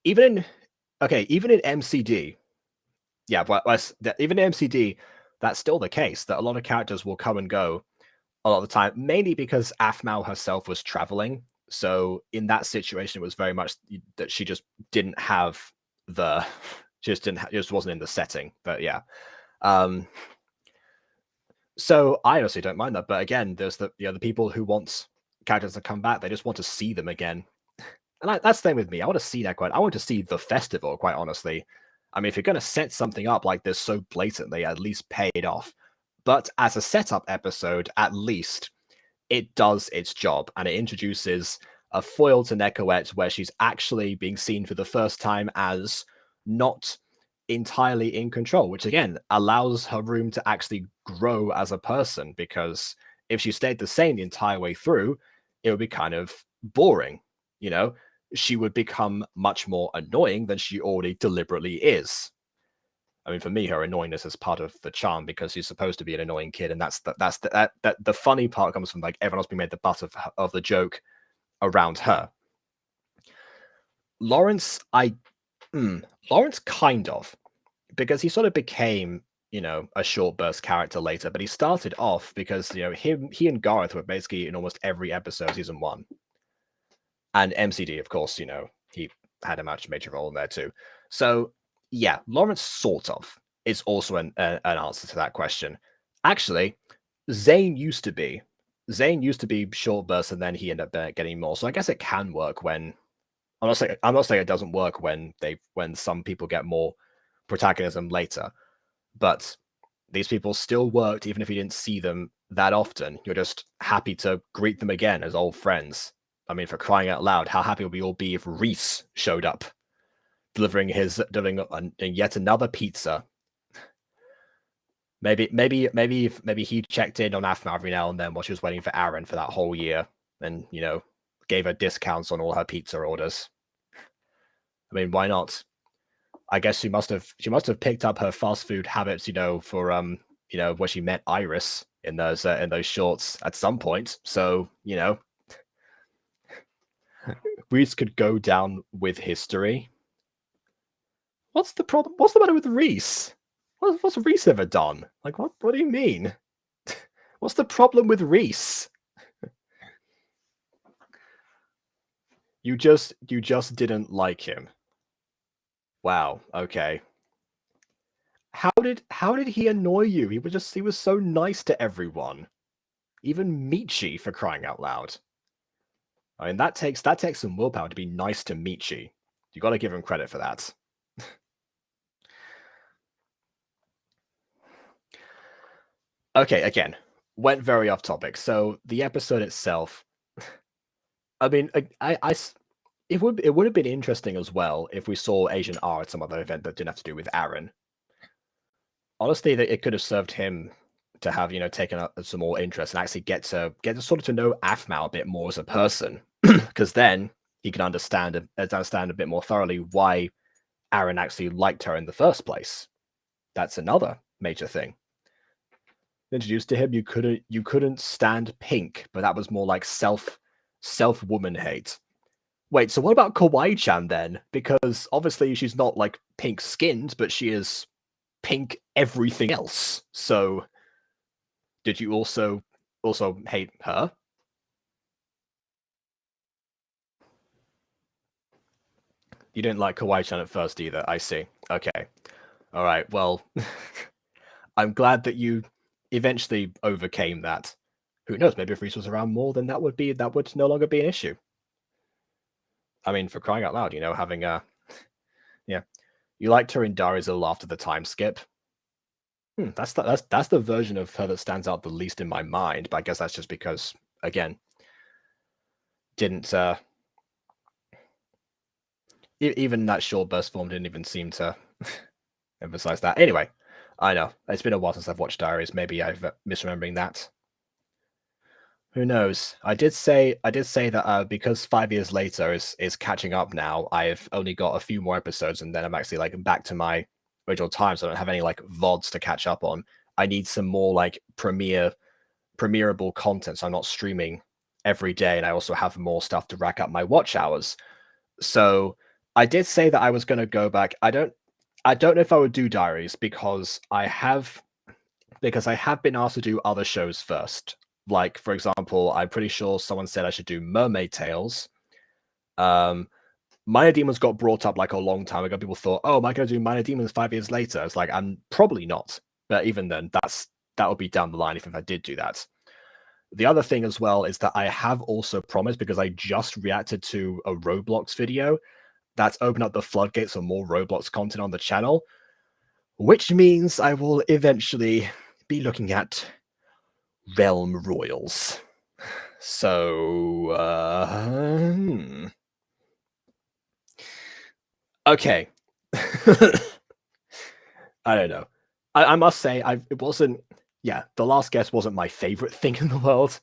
even in MCD, yeah, even in MCD, that's still the case, that a lot of characters will come and go a lot of the time, mainly because aphmau herself was traveling. So in that situation, it was very much that she just didn't have the, just wasn't in the setting. But yeah, so I honestly don't mind that. But again, there's the people who want characters to come back. They just want to see them again. And that's the thing with me. I want to see Nekoette. I want to see the festival, quite honestly. I mean, if you're going to set something up like this so blatantly, at least pay it off. But as a setup episode, at least it does its job, and it introduces a foil to Nekoette where she's actually being seen for the first time as not entirely in control, which again allows her room to actually grow as a person, because if she stayed the same the entire way through, it would be kind of boring, you know? She would become much more annoying than she already deliberately is. I mean, for me, her annoyingness is part of the charm, because she's supposed to be an annoying kid, and that's the funny part comes from like everyone else being made the butt of the joke around her. Lawrence, Lawrence kind of, because he sort of became, a short burst character later, but he started off because he and Gareth were basically in almost every episode of season 1. And MCD, of course, he had a much major role in there too. So yeah, Lawrence sort of is also an answer to that question. Actually, Zane used to be short burst, and then he ended up getting more. So I guess it can work when I'm not saying it doesn't work when some people get more protagonism later, but these people still worked even if you didn't see them that often. You're just happy to greet them again as old friends. I mean, for crying out loud, how happy would we all be if Reese showed up, delivering yet another pizza? Maybe he checked in on aphmau every now and then while she was waiting for Aaron for that whole year, and gave her discounts on all her pizza orders. I mean, why not? I guess she must have picked up her fast food habits, for where she met Iris in those shorts at some point. So Reese could go down with history. What's the problem? What's the matter with Reese? What's Reese ever done? Like, what do you mean? What's the problem with Reese? You just didn't like him. Wow, okay. How did he annoy you? He was so nice to everyone. Even Michi, for crying out loud. I mean, that takes some willpower to be nice to Michi. You got to give him credit for that. Okay, again, went very off topic. So the episode itself, I mean, it would have been interesting as well if we saw Asian R at some other event that didn't have to do with Aaron. Honestly, it could have served him to have taken up some more interest and actually get to sort of to know aphmau a bit more as a person, because then he can understand a bit more thoroughly why Aaron actually liked her in the first place. That's another major thing. Introduced to him, you couldn't stand Pink, but that was more like self woman hate. Wait, so what about Kawaii-chan then? Because obviously she's not like pink skinned, but she is pink everything else. So did you also hate her? You didn't like Kawaii-chan at first either. I see. Okay. All right. Well, I'm glad that you eventually overcame that. Who knows? Maybe if Reese was around more, then that would no longer be an issue. I mean, for crying out loud, having a you liked her in Dari's little after the time skip. That's the version of her that stands out the least in my mind. But I guess that's just because, again, didn't even that short burst form didn't even seem to emphasize that. Anyway, I know it's been a while since I've watched Diaries. Maybe I've misremembering that. Who knows? I did say that because 5 years later is catching up now. I've only got a few more episodes, and then I'm actually like back to my original time, so I don't have any like VODs to catch up on. I need some more like premierable content, so I'm not streaming every day, and I also have more stuff to rack up my watch hours. So I did say that I was going to go back. I don't know if I would do Diaries because I have been asked to do other shows first. Like, for example, I'm pretty sure someone said I should do Mermaid Tales. Minor Demons got brought up like a long time ago. People thought, oh, am I going to do Minor Demons 5 years later? It's like, I'm probably not. But even then, that would be down the line if I did do that. The other thing as well is that I have also promised, because I just reacted to a Roblox video that's opened up the floodgates for more Roblox content on the channel, which means I will eventually be looking at Realm Royals. So, okay. I don't know. I must say, it wasn't. Yeah, The Last Guest wasn't my favorite thing in the world,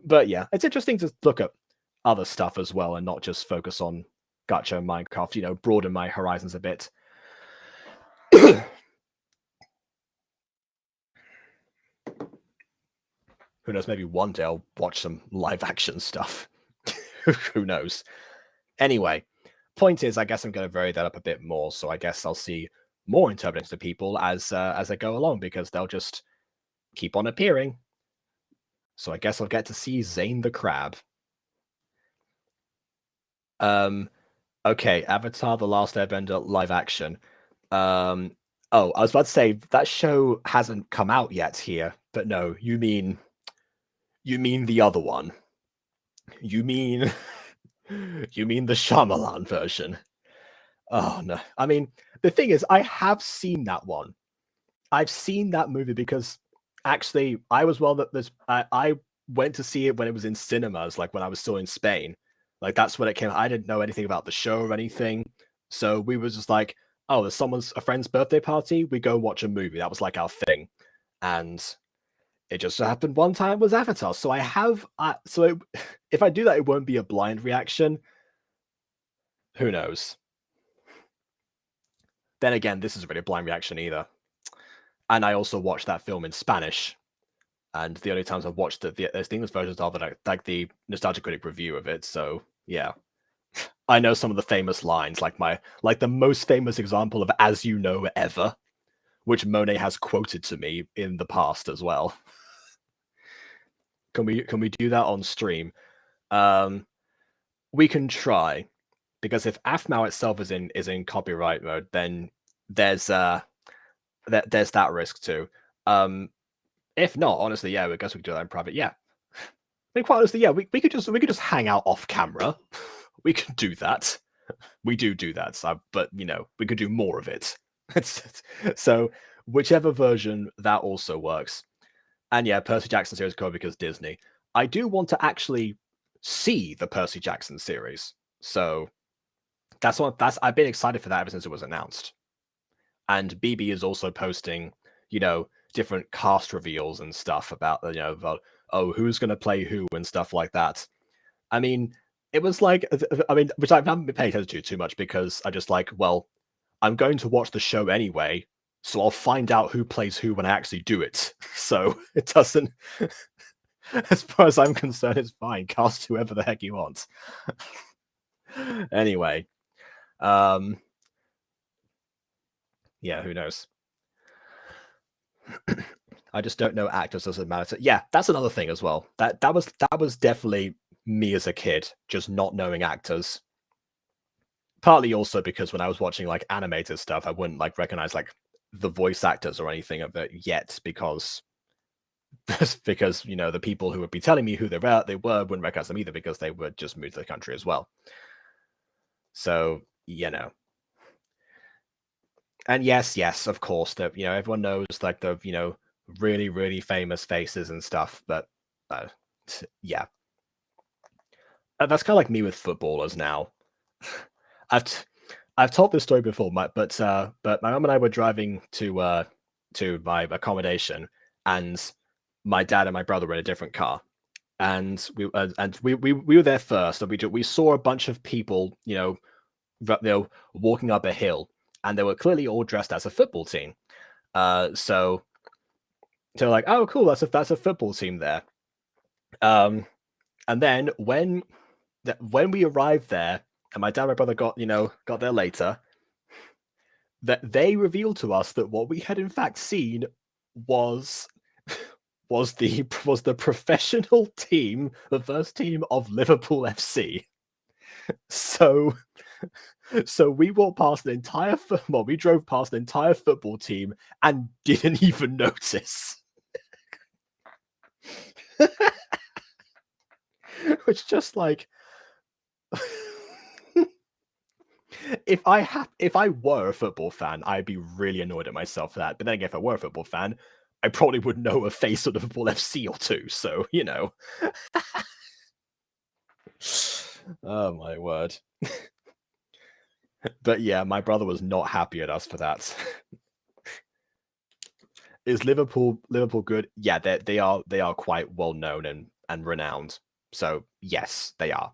but yeah, it's interesting to look at other stuff as well and not just focus on Gacha and Minecraft. You know, broaden my horizons a bit. Who knows? Maybe one day I'll watch some live action stuff. Who knows? Anyway, point is, I guess I'm going to vary that up a bit more. So I guess I'll see more interpretations to people as I go along, because they'll just keep on appearing. So I guess I'll get to see Zane the Crab. Okay, Avatar: The Last Airbender live action. Oh, I was about to say that show hasn't come out yet here, but no, you mean the other one. You mean the Shyamalan version. Oh no. I mean, the thing is, I have seen that one. I've seen that movie because actually I was I went to see it when it was in cinemas, like when I was still in Spain. Like that's when it came. I didn't know anything about the show or anything. So we were just like, oh, there's a friend's birthday party. We go watch a movie. That was like our thing. And it just so happened one time was Avatar. So if I do that, it won't be a blind reaction. Who knows? Then again, this isn't really a blind reaction either. And I also watched that film in Spanish. And the only times I've watched there's the English versions of it, like the Nostalgia Critic review of it. So yeah, I know some of the famous lines, like the most famous example of "as you know" ever, which Monet has quoted to me in the past as well. Can we do that on stream? We can try, because if aphmau itself is in copyright mode, then there's that risk too. If not, honestly, yeah, I guess we could do that in private. Yeah, I mean, quite honestly, yeah, we could just hang out off camera. We can do that. We do that, but you know, we could do more of it. So whichever version, that also works. And yeah, Percy Jackson series cover because Disney. I do want to actually see the Percy Jackson series, so I've been excited for that ever since it was announced. And BB is also posting, you know, different cast reveals and stuff about who's going to play who and stuff like that. I mean, it was like, which I haven't been paying attention to too much because I just like, well, I'm going to watch the show anyway, so I'll find out who plays who when I actually do it. So it doesn't, as far as I'm concerned, it's fine. Cast whoever the heck you want. Anyway, yeah, who knows? I just don't know actors, doesn't matter. Yeah, that's another thing as well. That was definitely me as a kid, just not knowing actors. Partly also because when I was watching like animated stuff, I wouldn't like recognize like the voice actors or anything of it yet, because you know, the people who would be telling me who they were wouldn't recognize them either, because they would just move to the country as well. So, you know. And yes, of course, that, you know, everyone knows like the, you know, really, really famous faces and stuff, but yeah. That's kind of like me with footballers now. I've told this story before, but my mum and I were driving to my accommodation, and my dad and my brother were in a different car, and we were there first, and we saw a bunch of people, walking up a hill, and they were clearly all dressed as a football team. So they're like, oh, cool, that's a football team there. And then when we arrived there, and my dad and my brother got there later, that they revealed to us that what we had in fact seen was the professional team, the first team of Liverpool FC. So we walked past an entire we drove past an entire football team and didn't even notice. Which just like if I were a football fan, I'd be really annoyed at myself for that. But then again, if I were a football fan, I probably would know a face of Liverpool FC or two. So, Oh my word. But yeah, my brother was not happy at us for that. Is Liverpool good? Yeah, they are quite well known and renowned. So yes, they are.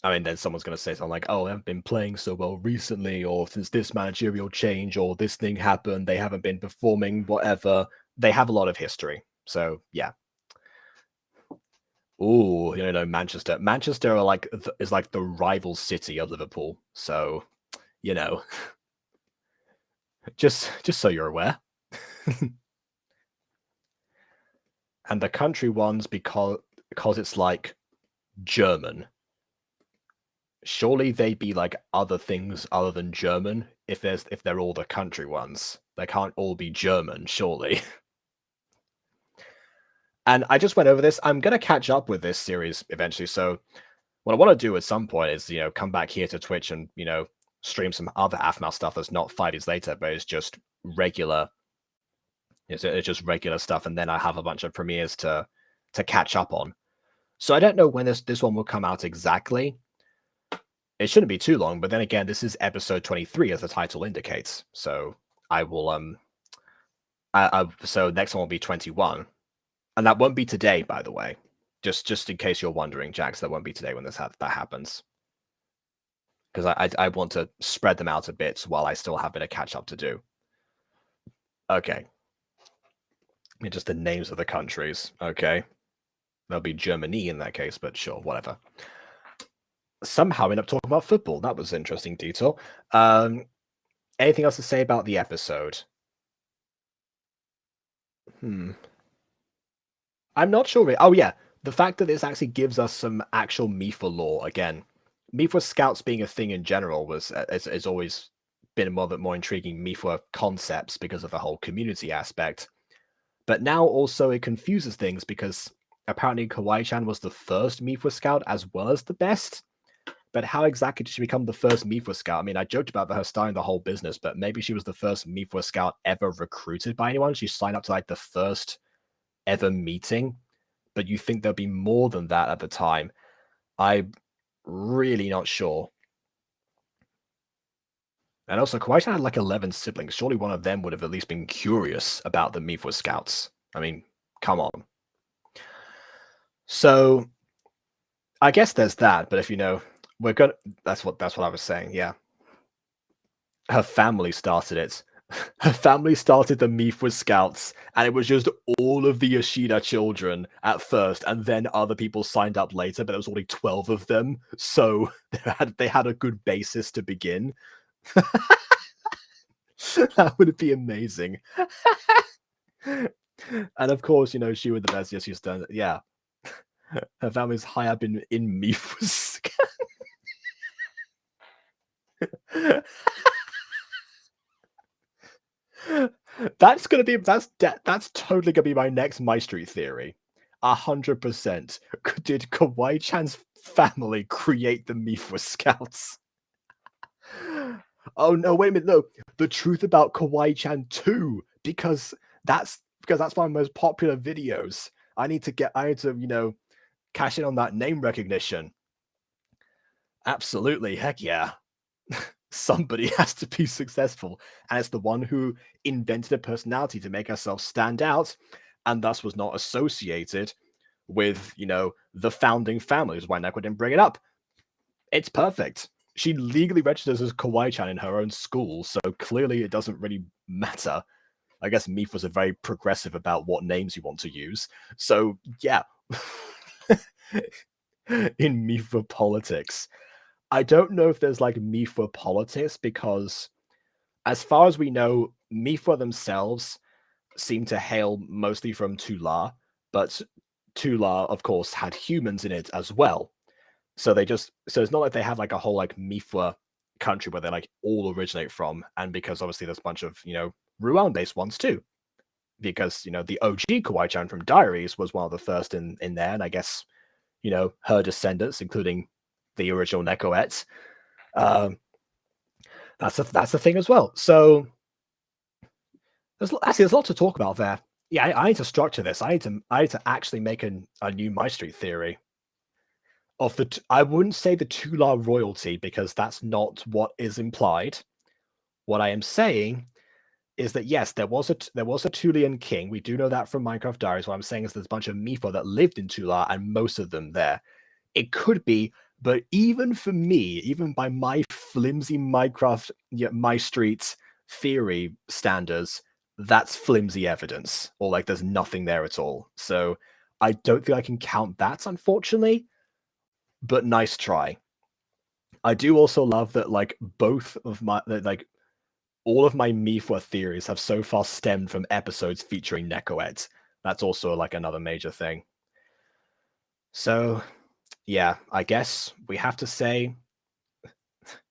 I mean, then someone's going to say something like, oh, they haven't been playing so well recently, or since this managerial change, or this thing happened, they haven't been performing, whatever. They have a lot of history. So, yeah. Ooh, Manchester. Manchester is like the rival city of Liverpool. So, just so you're aware. And the country ones, because it's like German. Surely they'd be like other things other than German if they're all the country ones. They can't all be German, surely. And I just went over this. I'm gonna catch up with this series eventually. So what I want to do at some point is, come back here to Twitch and, stream some other aphmau stuff that's not 5 years later, but it's just regular. It's just regular stuff, and then I have a bunch of premieres to catch up on. So I don't know when this one will come out exactly. It shouldn't be too long, but then again, this is episode 23, as the title indicates. So I will so next one will be 21, and that won't be today, by the way. Just in case you're wondering, Jax, that won't be today when that happens, because I want to spread them out a bit while I still have a bit of catch up to do. Okay, just the names of the countries. Okay, there'll be Germany in that case, but sure, whatever. Somehow end up talking about football. That was an interesting detail. Anything else to say about the episode? I'm not sure. Oh yeah, the fact that this actually gives us some actual Mipha lore again. Mipha scouts being a thing in general has always been one of the more intriguing Mipha concepts because of the whole community aspect. But now also it confuses things because apparently Kawaii-chan was the first Mipha scout as well as the best. But how exactly did she become the first Mipha scout? I mean, I joked about her starting the whole business, but maybe she was the first Mipha scout ever recruited by anyone. She signed up to like the first ever meeting, but you think there'll be more than that at the time. I'm really not sure. And also, Kawaii-chan had like 11 siblings. Surely one of them would have at least been curious about the Mipha scouts. I mean, come on. So, I guess there's that, but if we're gonna. That's what I was saying. Yeah, her family started it. Her family started the Mipha Scouts, and it was just all of the Yoshida children at first, and then other people signed up later. But there was only 12 of them, so they had a good basis to begin. That would be amazing. And of course, she was the best. Yes, she's done. Yeah, her family's high up in Mipha Scouts. That's totally gonna be my next MyStreet theory. 100%. Did Kawaii-chan's family create the Mipha Scouts? Oh no, wait a minute, no. The truth about Kawaii-chan 2, because that's one of my most popular videos. I need to cash in on that name recognition. Absolutely, heck yeah. Somebody has to be successful, and it's the one who invented a personality to make herself stand out. and thus was not associated with, the founding families. Why Nekoette didn't bring it up? It's perfect. She legally registers as Kawaii-chan in her own school, so clearly it doesn't really matter. I guess Meath was a very progressive about what names you want to use. So, yeah. In Mifa politics. I don't know if there's like Mifa politics, because as far as we know, Mifa themselves seem to hail mostly from Tula, but Tula, of course, had humans in it as well. So it's not like they have like a whole like Mifa country where they like all originate from, and because obviously there's a bunch of, Ruan-based ones too. Because, the OG Kawaii-chan from Diaries was one of the first in there, and I guess, her descendants, including the original Nekoette. That's the thing as well. So there's a lot to talk about there. Yeah, I need to structure this. I need to actually make a new MyStreet theory of I wouldn't say the Tula royalty, because that's not what is implied. What I am saying is that yes, there was a Tulian king. We do know that from Minecraft Diaries. What I'm saying is there's a bunch of Mifa that lived in Tula, and most of them there. It could be, but even for me, even by my flimsy Minecraft, MyStreet theory standards, that's flimsy evidence, or like there's nothing there at all. So I don't think I can count that, unfortunately. But nice try. I do also love that like both of my all of my Mifa theories have so far stemmed from episodes featuring Nekoette. That's also like another major thing. So, yeah, I guess we have to say,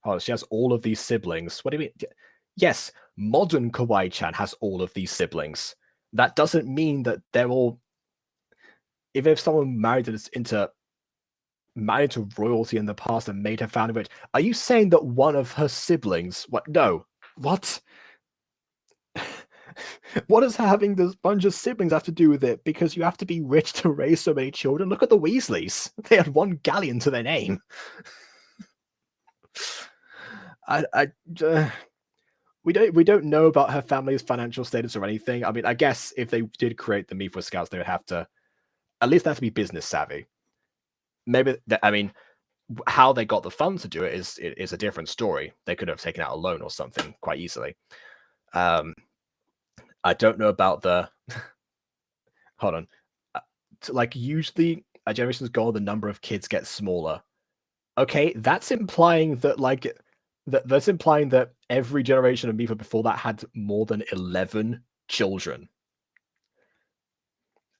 oh, she has all of these siblings. What do you mean? Yes, modern Kawaii-chan has all of these siblings. That doesn't mean that they're all. If someone married into royalty in the past and made her family rich, are you saying that one of her siblings? What? No. What? What does having this bunch of siblings have to do with it? Because you have to be rich to raise so many children. Look at the Weasleys. They had one galleon to their name. We don't know about her family's financial status or anything. I mean, I guess if they did create the Mifa Scouts, they would have to, at least they have to be business savvy. Maybe, I mean, how they got the funds to do it is a different story. They could have taken out a loan or something quite easily. I don't know about the. Hold on. Like usually, a generation's goal, the number of kids gets smaller. Okay, that's implying that that's implying that every generation of Mifa before that had more than 11 children.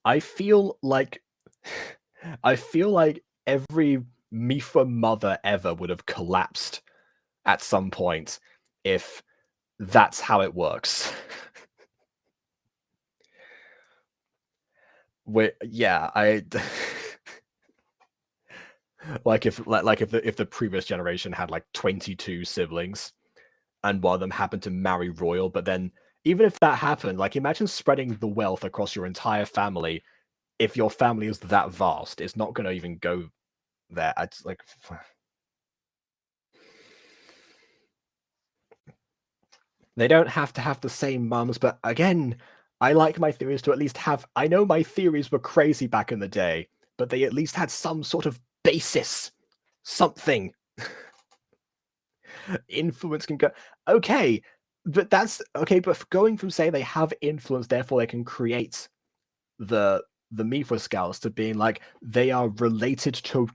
I feel like every Mifa mother ever would have collapsed at some point if that's how it works. I like if the previous generation had like 22 siblings and one of them happened to marry royal, but then even if that happened, like imagine spreading the wealth across your entire family. If your family is that vast, it's not going to even go there. It's like they don't have to have the same mums, but again, I like my theories to at least have. I know my theories were crazy back in the day, but they at least had some sort of basis, something. Influence can go okay, but that's okay. But going from saying they have influence, therefore they can create the Mifa Scouts, to being like they are related to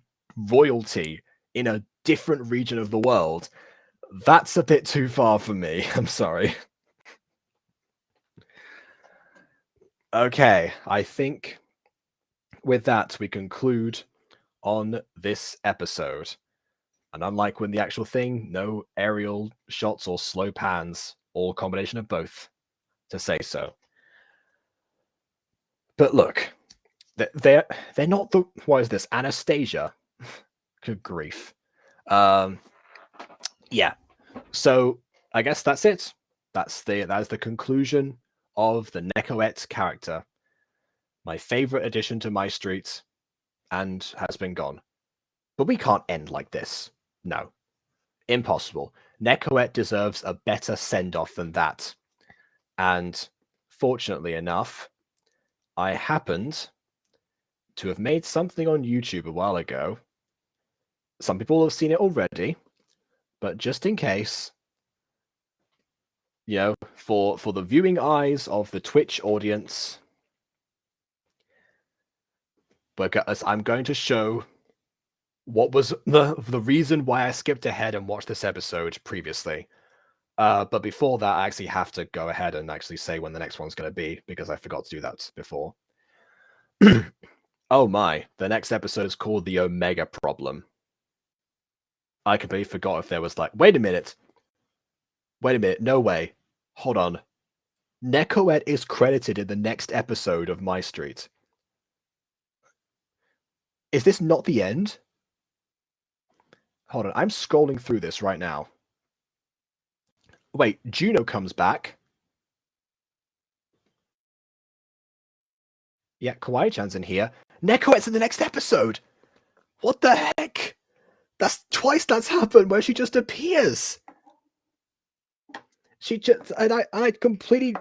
royalty in a different region of the world, that's a bit too far for me. I'm sorry. Okay, I think with that we conclude on this episode. And unlike when the actual thing, no aerial shots or slow pans, or a combination of both, to say so. But look, they're not the. What is this? Anastasia. Good grief. Yeah. So I guess that's it. That is the conclusion of the Nekoette character. My favorite addition to MyStreet, and has been gone. But we can't end like this. No. Impossible. Nekoette deserves a better send-off than that. And fortunately enough, I happened to have made something on YouTube a while ago. Some people have seen it already, but just in case, you know, for the viewing eyes of the Twitch audience, because I'm going to show what was the reason why I skipped ahead and watched this episode previously. But before that, I actually have to go ahead and actually say when the next one's going to be, because I forgot to do that before. Oh my, the next episode is called The Omega Problem. I completely forgot if there was like, wait a minute, no way, hold on. Nekoette is credited in the next episode of MyStreet. Is this not the end? Hold on, I'm scrolling through this right now. Wait, Juno comes back. Yeah, Kawaii-chan's in here. Nekoette's in the next episode! What the heck? That's twice that's happened where she just appears! She just... And I completely...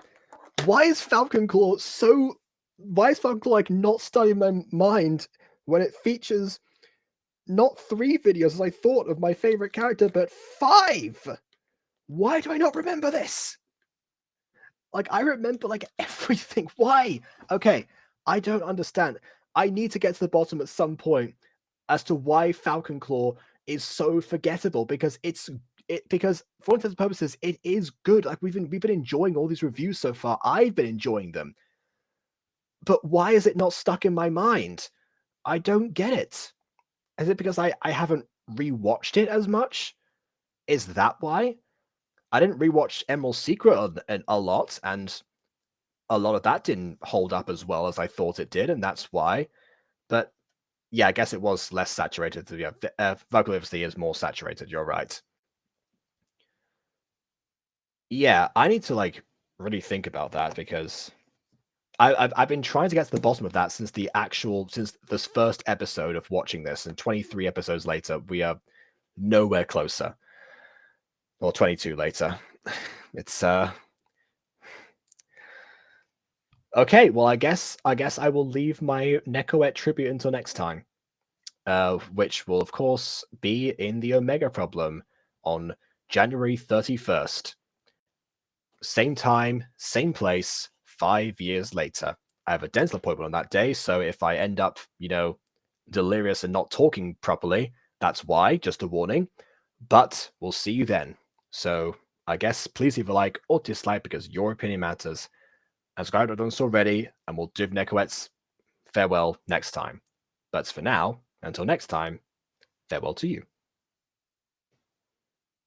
Why is Falcon Claw like not studying my mind when it features not 3 videos as I thought of my favorite character, but 5? Why do I not remember this? Like, I remember like everything. Why? Okay, I don't understand. I need to get to the bottom at some point as to why Falcon Claw is so forgettable, because because for all intents and purposes it is good. Like we've been enjoying all these reviews so far. I've been enjoying them. But why is it not stuck in my mind? I don't get it. Is it because I haven't rewatched it as much? Is that why? I didn't rewatch Emerald's Secret a lot, and a lot of that didn't hold up as well as I thought it did, and that's why. But yeah, I guess it was less saturated. Yeah, Vocal Obviously is more saturated, you're right. Yeah, I need to like really think about that, because I've been trying to get to the bottom of that since this first episode of watching this, and 23 episodes later, we are nowhere closer. Or 22 later. It's okay, well I guess I will leave my Nekoette tribute until next time. Which will of course be in the Omega Problem on January 31st. Same time, same place, 5 years later. I have a dental appointment on that day, so if I end up, delirious and not talking properly, that's why, just a warning. But we'll see you then. So I guess please leave a like or dislike, because your opinion matters. As I've done so already, and we'll do Nekoette's farewell next time. But for now, until next time, farewell to you.